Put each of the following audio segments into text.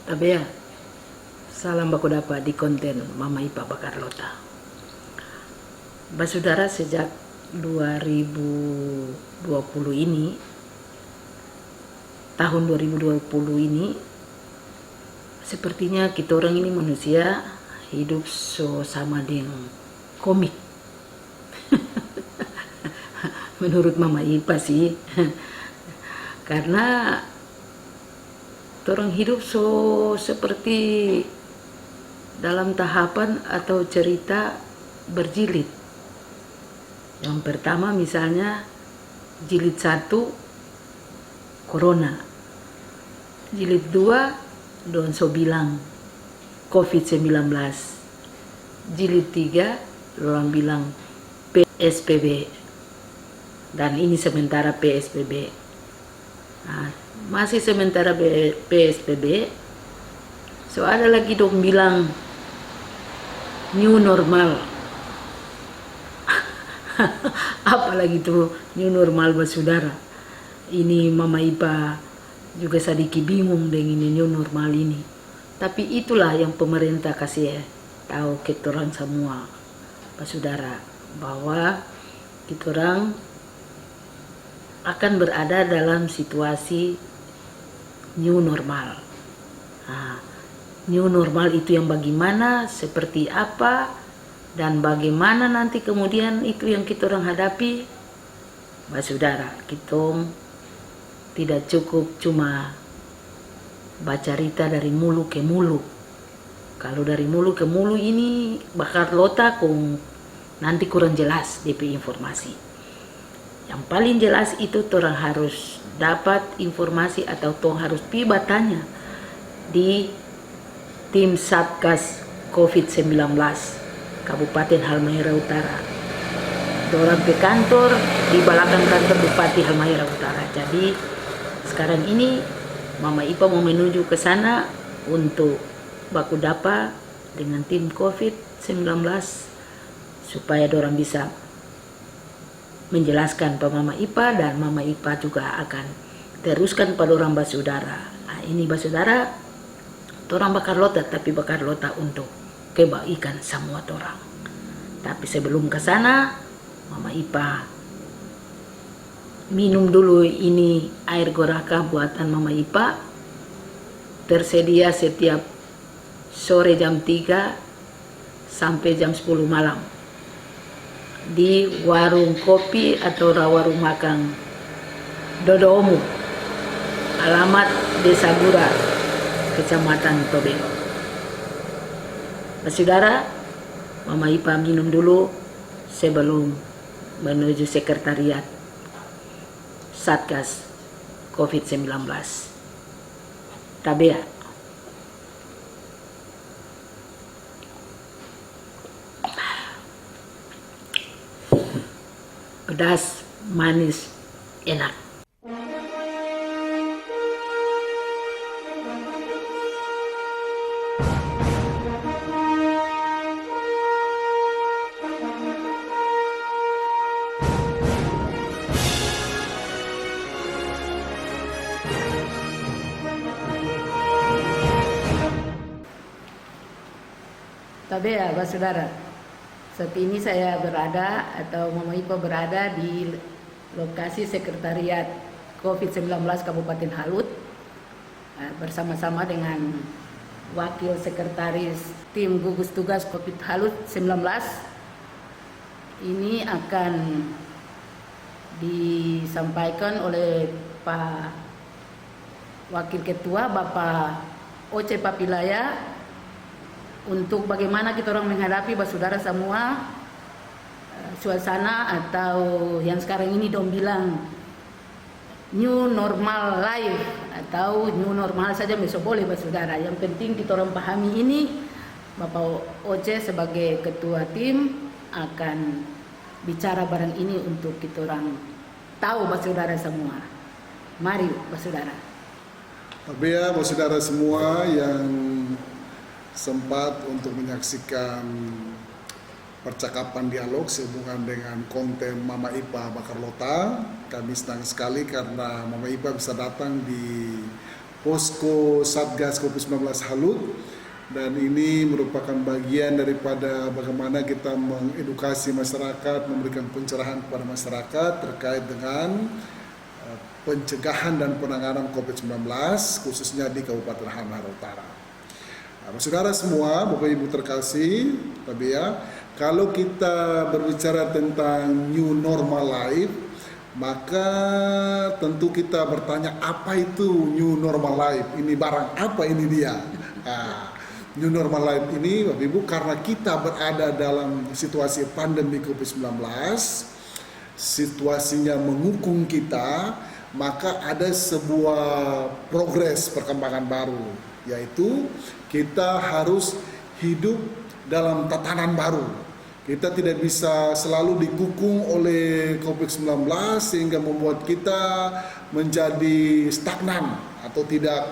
Tapi ya, salam baku dapat di konten Mama Ipa Bakar Lota. Saudara, sejak 2020 ini, tahun 2020 ini, sepertinya kita orang ini manusia hidup sama dengan komik. Menurut Mama Ipa sih. Karena orang hidup seperti dalam tahapan atau cerita berjilid. Yang pertama misalnya jilid 1 Corona, jilid 2 Donso bilang COVID-19, jilid 3 orang bilang PSBB, dan ini sementara PSBB. Nah, masih sementara PSBB, so ada lagi dong bilang new normal. Apalagi tuh new normal saudara. Ini Mama Ipa juga sedikit bingung dengan ini new normal ini. Tapi itulah yang pemerintah kasih tahu kita orang semua, saudara, bahwa kita orang akan berada dalam situasi new normal. Nah, new normal itu yang bagaimana, seperti apa, dan bagaimana nanti kemudian itu yang kita orang hadapi. Saudara, kita tidak cukup cuma baca cerita dari mulu ke mulu. Kalau dari mulu ke mulu ini Bakar Lota nanti kurang jelas DP informasi. Yang paling jelas itu orang harus dapat informasi atau harus tanya di tim Satgas COVID-19 Kabupaten Halmahera Utara. Orang ke kantor di belakang kantor Bupati Halmahera Utara. Jadi sekarang ini Mama Ipa mau menuju ke sana untuk baku dapa dengan tim COVID-19 supaya orang bisa menjelaskan pada Mama Ipa, dan Mama Ipa juga akan teruskan pada orang saudara. Nah, ini saudara, orang Bakar Lota, tapi Bakar Lota untuk kebaikan semua orang. Tapi sebelum ke sana, Mama Ipa minum dulu ini air goraka buatan Mama Ipa. Tersedia setiap sore jam 3 sampai jam 10 malam di warung kopi atau warung makan Dodomu, alamat Desa Gura, Kecamatan Tobelo. Saudara, Mama Ipa minum dulu sebelum menuju sekretariat Satgas COVID-19. Tabea. Pedas, manis, enak. Tapi ya, saudara, saat ini saya berada atau Mama Ipa berada di lokasi sekretariat COVID-19 Kabupaten Halut bersama-sama dengan Wakil Sekretaris Tim Gugus Tugas COVID Halut 19. Ini akan disampaikan oleh Pak Wakil Ketua Bapak Oce Papilaya untuk bagaimana kita orang menghadapi saudara semua suasana atau yang sekarang ini dong bilang new normal life atau new normal saja bisa boleh saudara. Yang penting kita orang pahami ini, Bapak Oce sebagai ketua tim akan bicara barang ini untuk kita orang tahu saudara semua. Mari saudara. Tapi ya saudara semua yang sempat untuk menyaksikan percakapan dialog sehubungan dengan konten Mama Ipa Bakar Lota. Kami senang sekali karena Mama Ipa bisa datang di posko Satgas COVID-19 Halut, dan ini merupakan bagian daripada bagaimana kita mengedukasi masyarakat, memberikan pencerahan kepada masyarakat terkait dengan pencegahan dan penanganan COVID-19 khususnya di Kabupaten Halmahera Utara. Nah, saudara semua, Bapak Ibu terkasih, tapi ya, kalau kita berbicara tentang new normal life, maka tentu kita bertanya apa itu new normal life? Ini barang apa ini dia? Nah, new normal life ini Bapak Ibu karena kita berada dalam situasi pandemi COVID-19, situasinya mengukung kita, maka ada sebuah progres perkembangan baru, yaitu kita harus hidup dalam tatanan baru. Kita tidak bisa selalu dikukung oleh COVID-19 sehingga membuat kita menjadi stagnan atau tidak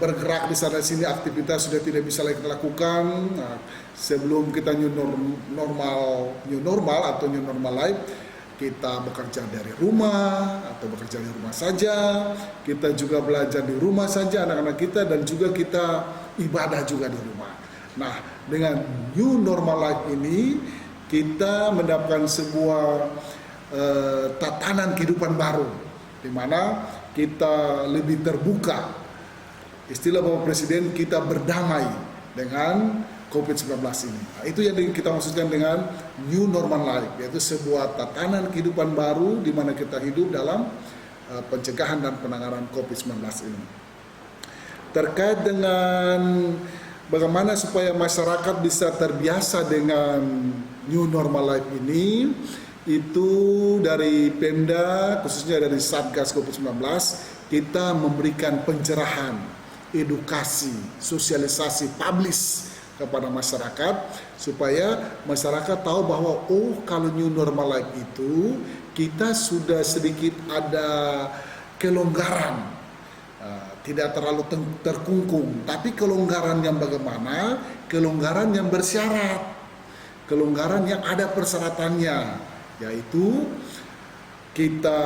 bergerak di sana sini, aktivitas sudah tidak bisa lagi dilakukan. Nah, sebelum kita new normal atau new normal life, kita bekerja dari rumah atau bekerja di rumah saja, kita juga belajar di rumah saja anak-anak kita, dan juga kita ibadah juga di rumah. Nah, dengan new normal life ini kita mendapatkan sebuah tatanan kehidupan baru di mana kita lebih terbuka. Istilah Bapak Presiden, kita berdamai dengan COVID-19 ini. Nah, itu yang kita maksudkan dengan new normal life, yaitu sebuah tatanan kehidupan baru di mana kita hidup dalam pencegahan dan penanganan COVID-19 ini. Terkait dengan bagaimana supaya masyarakat bisa terbiasa dengan new normal life ini, itu dari Pemda, khususnya dari Satgas COVID-19, kita memberikan pencerahan, edukasi, sosialisasi, publish kepada masyarakat supaya masyarakat tahu bahwa kalau new normal life itu kita sudah sedikit ada kelonggaran, tidak terlalu terkungkung, tapi kelonggaran yang bagaimana? Kelonggaran yang bersyarat, kelonggaran yang ada persyaratannya, yaitu kita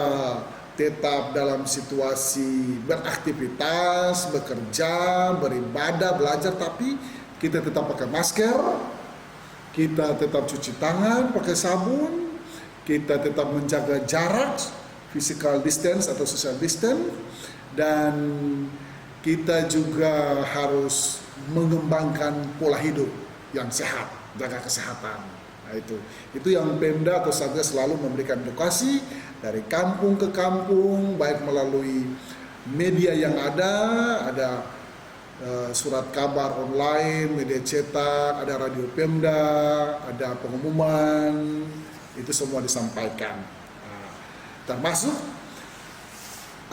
tetap dalam situasi beraktivitas, bekerja, beribadah, belajar, tapi kita tetap pakai masker, kita tetap cuci tangan pakai sabun, kita tetap menjaga jarak, physical distance atau social distance, dan kita juga harus mengembangkan pola hidup yang sehat, jaga kesehatan. Nah, itu yang Pemda atau Satgas selalu memberikan edukasi dari kampung ke kampung, baik melalui media yang ada surat kabar online, media cetak, ada radio Pemda, ada pengumuman, itu semua disampaikan. Nah, termasuk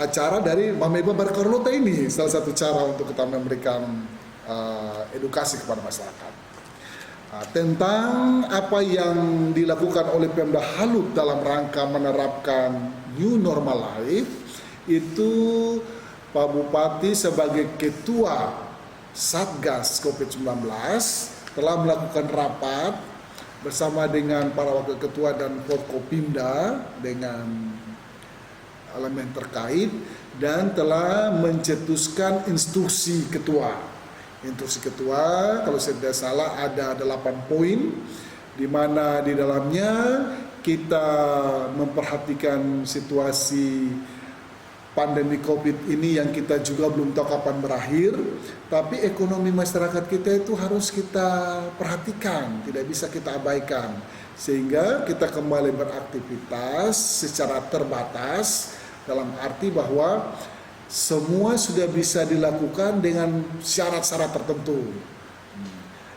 acara dari Mama Iba Berkarlota ini salah satu cara untuk kita memberikan edukasi kepada masyarakat tentang apa yang dilakukan oleh Pemda Halut dalam rangka menerapkan new normal life. Itu Pak Bupati sebagai Ketua Satgas COVID-19 telah melakukan rapat bersama dengan para wakil ketua dan Forkopimda dengan elemen terkait, dan telah mencetuskan instruksi ketua. Instruksi ketua, kalau saya tidak salah, ada 8 poin, di mana di dalamnya kita memperhatikan situasi pandemi COVID ini yang kita juga belum tahu kapan berakhir, tapi ekonomi masyarakat kita itu harus kita perhatikan, tidak bisa kita abaikan, sehingga kita kembali beraktivitas secara terbatas, dalam arti bahwa semua sudah bisa dilakukan dengan syarat-syarat tertentu,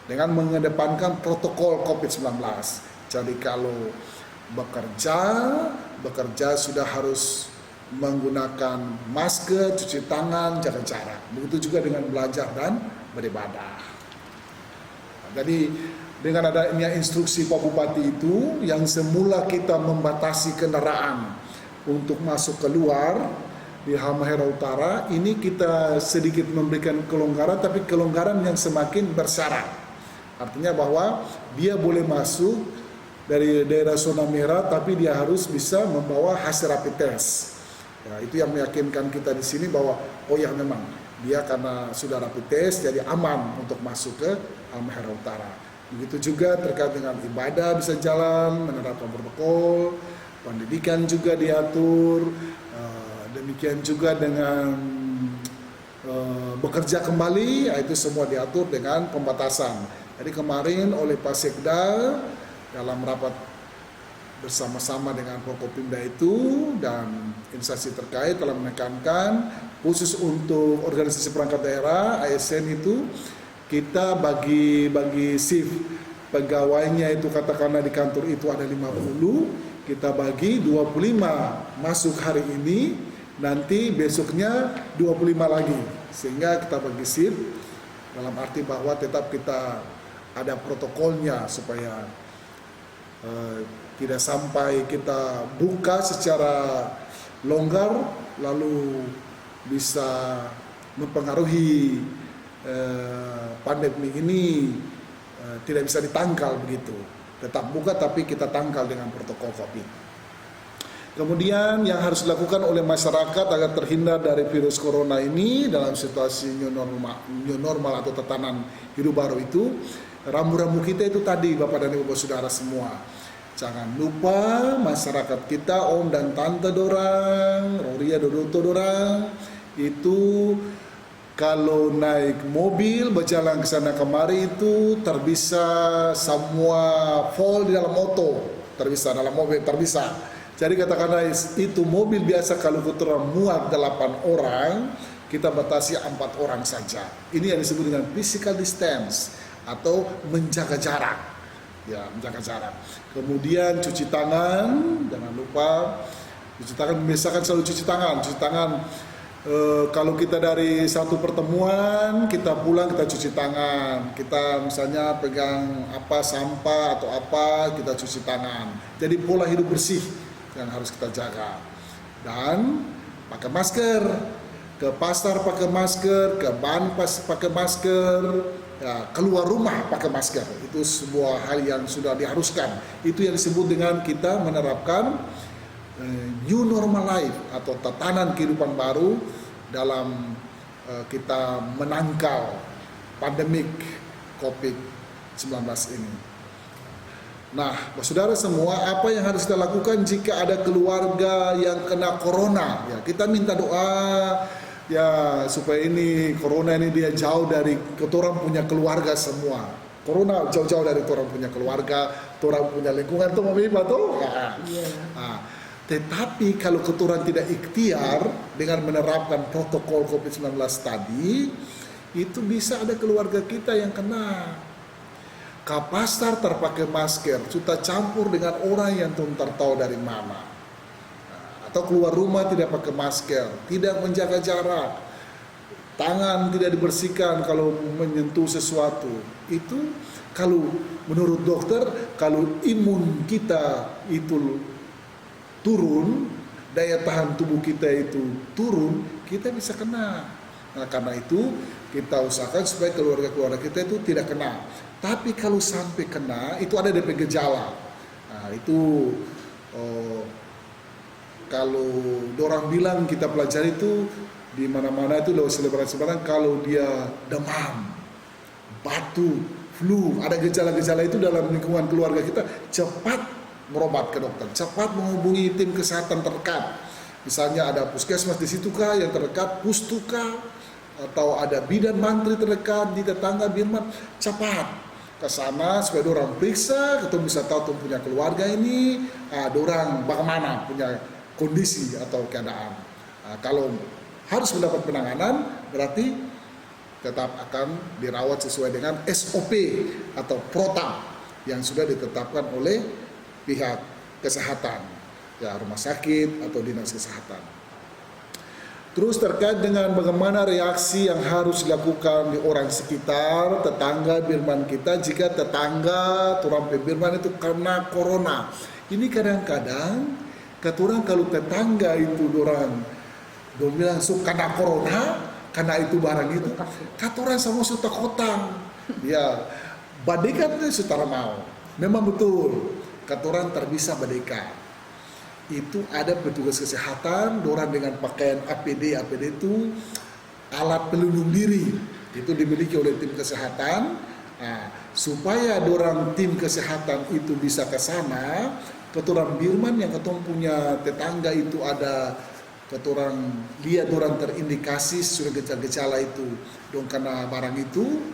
dengan mengedepankan protokol COVID-19. Jadi kalau bekerja sudah harus menggunakan masker, cuci tangan, jaga jarak. Begitu juga dengan belajar dan beribadah. Jadi dengan adanya instruksi Pak Bupati itu, yang semula kita membatasi kendaraan untuk masuk keluar di Halmahera Utara, ini kita sedikit memberikan kelonggaran, tapi kelonggaran yang semakin bersyarat. Artinya bahwa dia boleh masuk dari daerah zona merah, tapi dia harus bisa membawa hasil rapid test. Ya, itu yang meyakinkan kita di sini bahwa oh ya memang dia karena sudah rapid test jadi aman untuk masuk ke Halmahera Utara. Begitu juga terkait dengan ibadah bisa jalan, menerapkan protokol, pendidikan juga diatur, demikian juga dengan bekerja kembali, itu semua diatur dengan pembatasan. Jadi kemarin oleh Pak Sekda dalam rapat bersama-sama dengan Forkopimda itu dan instansi terkait telah menekankan khusus untuk organisasi perangkat daerah ASN itu kita bagi shift pegawainya itu katakanlah di kantor itu ada 50, kita bagi 25 masuk hari ini, nanti besoknya 25 lagi, sehingga kita bagi shift dalam arti bahwa tetap kita ada protokolnya supaya tidak sampai kita buka secara longgar lalu bisa mempengaruhi pandemi ini tidak bisa ditangkal begitu. Tetap buka tapi kita tangkal dengan protokol COVID. Kemudian yang harus dilakukan oleh masyarakat agar terhindar dari virus corona ini dalam situasi new normal atau tatanan hidup baru itu, rambu-rambu kita itu tadi Bapak dan Ibu Saudara semua. Jangan lupa masyarakat kita, om dan tante dorang, Roria Dodoto dorang, itu kalau naik mobil berjalan ke sana kemari itu terbisa semua full di dalam motor, terbisa dalam mobil terbisa. Jadi katakanlah itu mobil biasa kalau kita muat 8 orang, kita batasi 4 orang saja. Ini yang disebut dengan physical distance atau menjaga jarak. Ya, menjaga jarak. Kemudian cuci tangan, jangan lupa cuci tangan, biasakan selalu cuci tangan. Cuci tangan kalau kita dari satu pertemuan, kita pulang kita cuci tangan. Kita misalnya pegang apa sampah atau apa, kita cuci tangan. Jadi pola hidup bersih yang harus kita jaga. Dan pakai masker. Ke pasar pakai masker, ke ban pakai masker. Ya, keluar rumah pakai masker, itu sebuah hal yang sudah diharuskan. Itu yang disebut dengan kita menerapkan new normal life atau tatanan kehidupan baru dalam kita menangkal pandemik COVID-19 ini. Nah, saudara semua, apa yang harus kita lakukan jika ada keluarga yang kena corona? Ya, kita minta doa ya supaya ini corona ini dia jauh dari orang punya keluarga semua. Corona jauh-jauh dari orang punya keluarga, orang punya lingkungan tuh Mami tuh. Nah, tetapi kalau orang tidak ikhtiar dengan menerapkan protokol COVID-19 tadi, itu bisa ada keluarga kita yang kena. Ke pasar terpakai masker, kita campur dengan orang yang tak tahu dari mana. Atau keluar rumah tidak pakai masker, tidak menjaga jarak, tangan tidak dibersihkan kalau menyentuh sesuatu. Itu kalau menurut dokter, kalau imun kita itu turun, daya tahan tubuh kita itu turun, kita bisa kena. Nah, karena itu kita usahakan supaya keluarga-keluarga kita itu tidak kena. Tapi kalau sampai kena, itu ada DP gejala. Nah, itu kalau orang bilang kita pelajari itu di mana-mana itu lewat selebaran kalau dia demam, batuk, flu, ada gejala-gejala itu dalam lingkungan keluarga kita, cepat berobat ke dokter, cepat menghubungi tim kesehatan terdekat. Misalnya ada puskesmas di situ kah yang terdekat, pustuka, atau ada bidan mantri terdekat di tetangga birman, cepat ke sana supaya orang periksa, kita bisa tahu tuh punya keluarga ini, orang bagaimana punya kondisi atau keadaan. Nah, kalau harus mendapat penanganan, berarti tetap akan dirawat sesuai dengan SOP atau protap yang sudah ditetapkan oleh pihak kesehatan, ya rumah sakit atau dinas kesehatan. Terus terkait dengan bagaimana reaksi yang harus dilakukan di orang sekitar, tetangga birman kita jika tetangga turun birman itu karena corona. Ini kadang-kadang katurang kalau tetangga itu dorang bilang karena corona, karena itu barang itu, katurang sama suta kotang, ya badekan itu sutara mau. Memang betul, katurang terbisa badekan. itu ada petugas kesehatan, dorang dengan pakaian APD. APD itu alat pelindung diri, itu dimiliki oleh tim kesehatan. Nah, supaya dorang tim kesehatan itu bisa ke sana, keturang Birman yang ketong punya tetangga itu ada keturang lihat dorang terindikasi sudah gejala-gejala itu, dong karena barang itu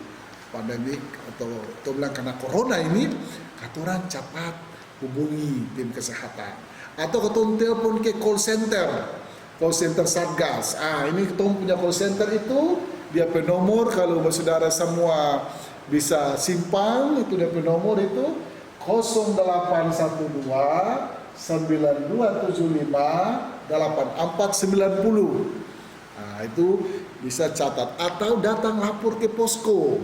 pandemik atau bilang karena corona ini, keturang cepat hubungi tim kesehatan atau ketong telepon ke call center Satgas. Ini ketong punya call center itu dia nomor, kalau saudara semua bisa simpang itu dia nomor itu 0812 9275 8490. Itu bisa catat atau datang lapor ke posko.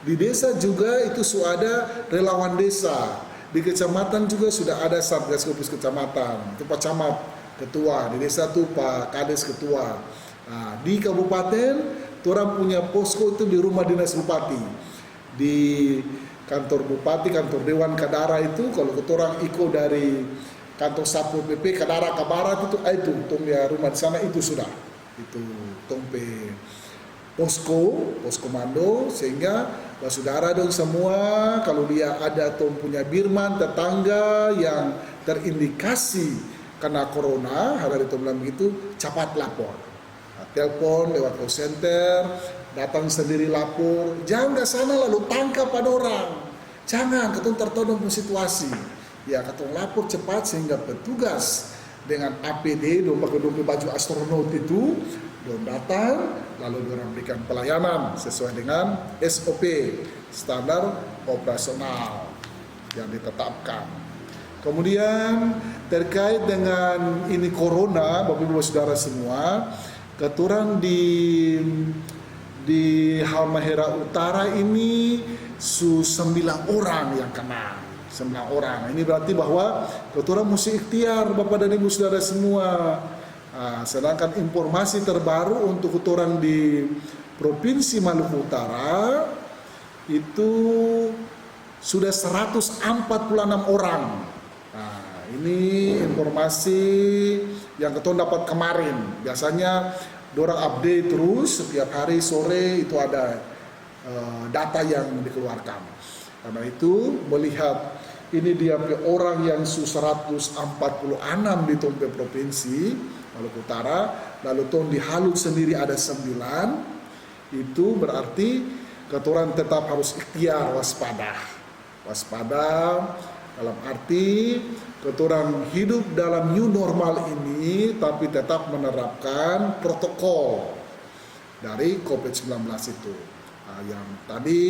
Di desa juga itu sudah ada relawan desa. Di kecamatan juga sudah ada Satgas Covid kecamatan. Itu Pak Camat ketua, di desa itu Pak Kades ketua. Di kabupaten orang punya posko itu di rumah dinas bupati. Di kantor bupati, kantor dewan Kadara itu kalau orang ikut dari kantor Satpol PP Kadara ke barat itu ya rumah di sana itu sudah itu tompe posko komando, sehingga saudara dong semua kalau dia ada punya Birman tetangga yang terindikasi kena corona hari itu bilang begitu, cepat lapor. Telepon lewat call center, datang sendiri lapor, jangan ke sana lalu tangkap pada orang, jangan ketemu tertodong situasi. Ya ketemu lapor cepat sehingga petugas dengan APD dong pakai baju astronot itu dong datang lalu dorang berikan pelayanan sesuai dengan SOP standar operasional yang ditetapkan. Kemudian terkait dengan ini corona, Bapak Ibu Saudara semua, keturang di Halmahera Utara ini 9 orang yang kena. 9 orang. Ini berarti bahwa keturang mesti ikhtiar Bapak dan Ibu Saudara semua. Sedangkan informasi terbaru untuk keturang di Provinsi Maluku Utara itu sudah 146 orang. Ini informasi yang ketua dapat kemarin. Biasanya dorang update terus setiap hari sore itu ada data yang dikeluarkan. Karena itu melihat ini dia orang yang 146 di Tompe Provinsi Maluku Utara, lalu di Halut sendiri ada 9, itu berarti keturunan tetap harus ikhtiar waspada dalam arti keturunan hidup dalam new normal ini tapi tetap menerapkan protokol dari COVID-19 itu. Yang tadi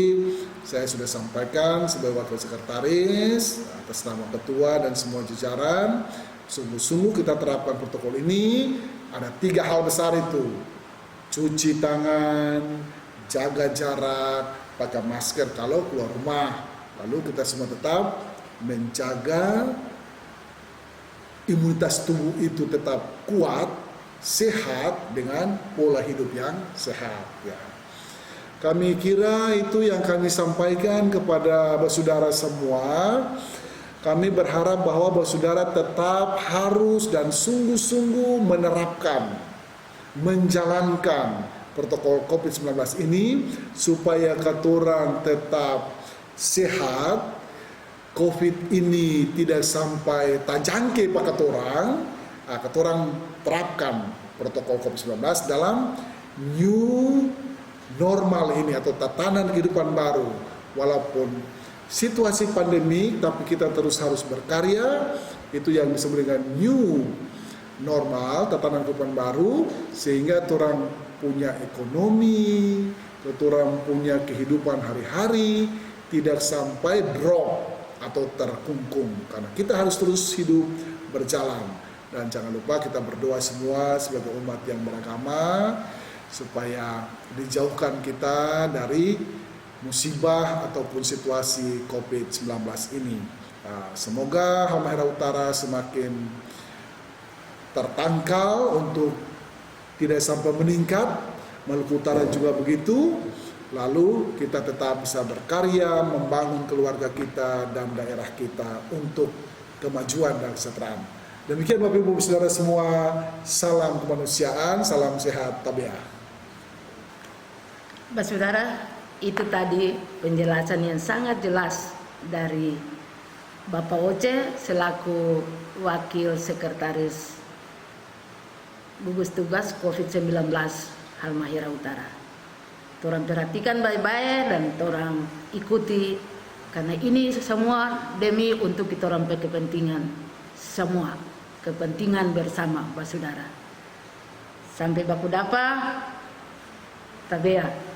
saya sudah sampaikan sebagai wakil sekretaris atas nama ketua dan semua jajaran, sungguh-sungguh kita terapkan protokol ini. Ada 3 hal besar itu: cuci tangan, jaga jarak, pakai masker kalau keluar rumah. Lalu kita semua tetap menjaga imunitas tubuh itu tetap kuat, sehat dengan pola hidup yang sehat. Ya. Kami kira itu yang kami sampaikan kepada saudara semua. Kami berharap bahwa saudara tetap harus dan sungguh-sungguh menerapkan, menjalankan protokol COVID-19 ini supaya keturang tetap sehat, COVID ini tidak sampai tajangke pak keturang terapkan protokol COVID-19 dalam new normal ini atau tatanan kehidupan baru. Walaupun situasi pandemi, tapi kita terus harus berkarya. Itu yang disebut dengan new normal, tatanan kehidupan baru, sehingga orang punya ekonomi, orang punya kehidupan hari-hari, tidak sampai drop atau terkungkung. Karena kita harus terus hidup berjalan. Dan jangan lupa kita berdoa semua sebagai umat yang beragama, supaya dijauhkan kita dari musibah ataupun situasi COVID-19 ini. Semoga Halmahera Utara semakin tertangkal untuk tidak sampai meningkat, Maluku Utara juga begitu. Lalu kita tetap bisa berkarya, membangun keluarga kita dan daerah kita untuk kemajuan dan kesejahteraan. Demikian Bapak Ibu Saudara semua, salam kemanusiaan, salam sehat tabiat. Bapak Saudara, itu tadi penjelasan yang sangat jelas dari Bapak Oce selaku Wakil Sekretaris Gugus Tugas COVID-19 Halmahera Utara. Torang perhatikan baik-baik dan torang ikuti, karena ini semua demi untuk kita orang kepentingan semua, kepentingan bersama Bapak Saudara. Sampai baku dapat, tabea.